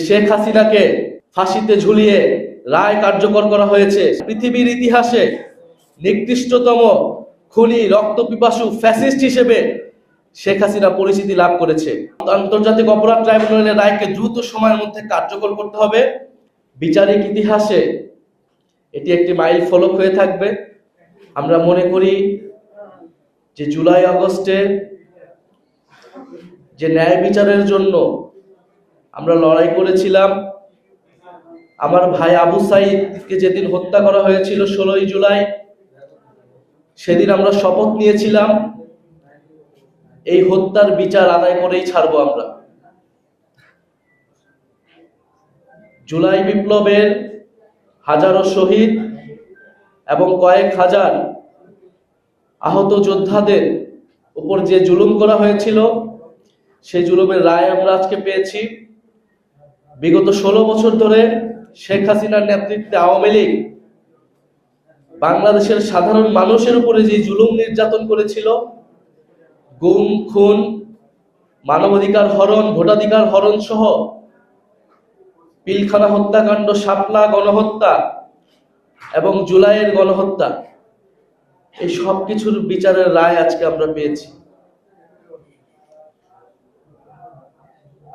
শেখ হাসিনাকে ফাঁসিতে ঝুলিয়ে রায় কার্যকর করা হয়েছে। পৃথিবীর ইতিহাসে নিকৃষ্টতম খুনি রক্তপিপাসু ফ্যাসিস্ট হিসেবে শেখ হাসিনা পরিচিতি লাভ করেছে। আন্তর্জাতিক অপরাধ ট্রাইব্যুনালের রায়কে দ্রুত সময়ের মধ্যে কার্যকর করতে হবে। বিচারিক ইতিহাসে এটি একটি মাইল ফলক হয়ে থাকবে। আমরা মনে করি যে জুলাই আগস্টে যে ন্যায় বিচারের জন্য আমরা লড়াই করেছিলাম, আমার ভাই আবু সাইদকে যেদিন হত্যা করা হয়েছিল 16 জুলাই, সেদিন আমরা শপথ নিয়েছিলাম এই হত্যার বিচার আদায় করেই ছাড়বো আমরা। জুলাই বিপ্লবের হাজারো শহীদ এবং কয়েক হাজার আহত যোদ্ধাদের উপর যে জুলুম করা হয়েছিল, সেই জুলুমের রায় আমরা আজকে পেয়েছি। বিগত 16 বছর ধরে শেখ হাসিনার নেতৃত্বে আওয়ামী লীগ বাংলাদেশের সাধারণ মানুষের উপরে যে জুলুম নির্যাতন করেছিল, গুম, খুন, মানবাধিকার হরণ, ভোটাধিকার হরণ সহ পিলখানা হত্যাকাণ্ড, শাপলা গণহত্যা এবং জুলাইয়ের গণহত্যা, এই সব কিছুর বিচারের রায় আজকে আমরা পেয়েছি।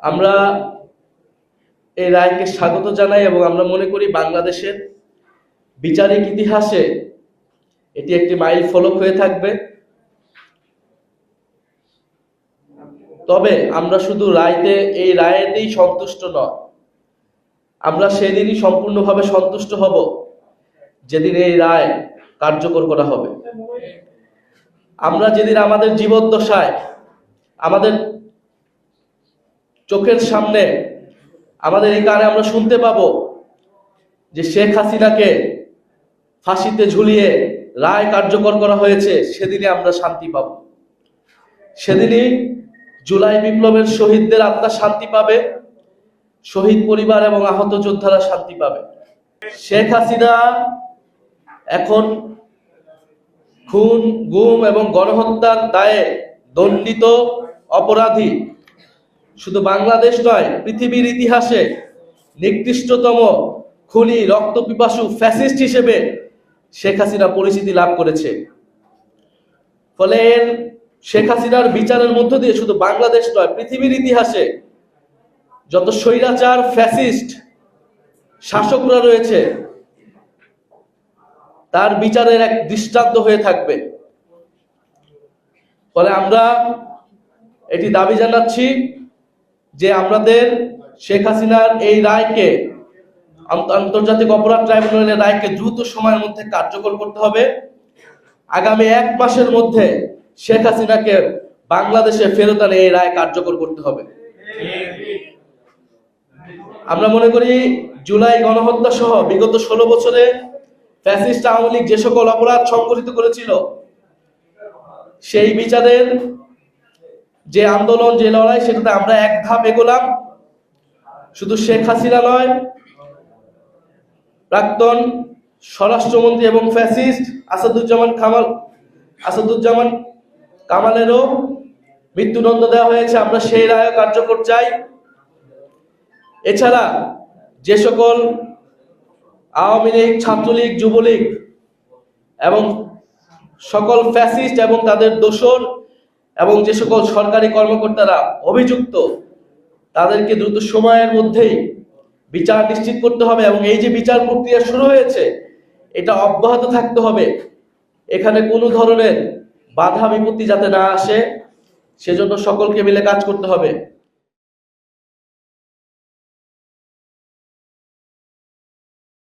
আমরা এই রায়কে স্বাগত জানাই এবং আমরা মনে করি বাংলাদেশের বিচারিক ইতিহাসে এটি একটি মাইল ফলক হয়ে থাকবে। তবে আমরা শুধু এই রায়েতেই সন্তুষ্ট নয়, আমরা সেদিনই সম্পূর্ণভাবে সন্তুষ্ট হব যেদিন এই রায় কার্যকর করা হবে। আমরা যেদিন আমাদের জীবদ্দশায় আমাদের চোখের সামনে, আমাদের এই কানে আমরা শুনতে পাবো যে শেখ হাসিনাকে ফাঁসিতে ঝুলিয়ে রায় কার্যকর করা হয়েছে, সেদিনে আমরা শান্তি পাব। সেদিনই জুলাই বিপ্লবের শহীদদের আত্মা শান্তি পাবে, শহীদ পরিবার এবং আহত যোদ্ধারা শান্তি পাবে। শেখ হাসিনা এখন খুন, গুম এবং গণহত্যার দায়ে দণ্ডিত অপরাধী। শুধু বাংলাদেশ নয়, পৃথিবীর ইতিহাসে নিকৃষ্টতম খুনি রক্তপিপাসু ফ্যাসিস্ট হিসেবে শেখ হাসিনা পরিচিতি লাভ করেছে। ফলে শেখ হাসিনার বিচারের মধ্য দিয়ে শুধু বাংলাদেশ নয়, পৃথিবীর ইতিহাসে যত স্বৈরাচার ফ্যাসিস্ট শাসকরা রয়েছে, তার বিচারের এক দৃষ্টান্ত হয়ে থাকবে। ফলে আমরা এটি দাবি জানাচ্ছি যে আমাদের শেখ হাসিনার এই রায়কে, আন্তর্জাতিক অপরাধ ট্রাইব্যুনালের রায়কে দ্রুত সময়ের মধ্যে কার্যকর করতে হবে। আগামী 1 মাসের মধ্যে শেখ হাসিনাকে বাংলাদেশে ফেরত আনে এই রায় কার্যকর করতে হবে। আমরা মনে করি জুলাই গণহত্যা সহ বিগত 16 বছরে ফ্যাসিস্ট আওয়ামী লীগ যে সকল অপরাধ সংঘটিত করেছিল, সেই বিচারের যে আন্দোলন, যে লড়াই, সেটাতে আমরা এক ধাপ এগোলাম। শুধু শেখ হাসিনা নয়, প্রাক্তন স্বরাষ্ট্রমন্ত্রী এবং ফ্যাসিস্ট আসাদুজ্জামান কামালেরও মৃত্যুদণ্ড দেওয়া হয়েছে, আমরা সেই রায় কার্যকর চাই। এছাড়া যে সকল আওয়ামী লীগ, ছাত্রলীগ, যুবলীগ এবং সকল ফ্যাসিস্ট এবং তাদের দোসর এবং যে সকল সরকারি কর্মকর্তারা অভিযুক্ত, তাদেরকে দ্রুত সময়ের মধ্যেই বিচার নিশ্চিত করতে হবে এবং এই যে বিচার প্রক্রিয়া শুরু হয়েছে, এটা অব্যাহত থাকতে হবে। এখানে কোনো ধরনের বাধা বিপত্তি যাতে না আসে, সেজন্য সকলকে মিলে কাজ করতে হবে।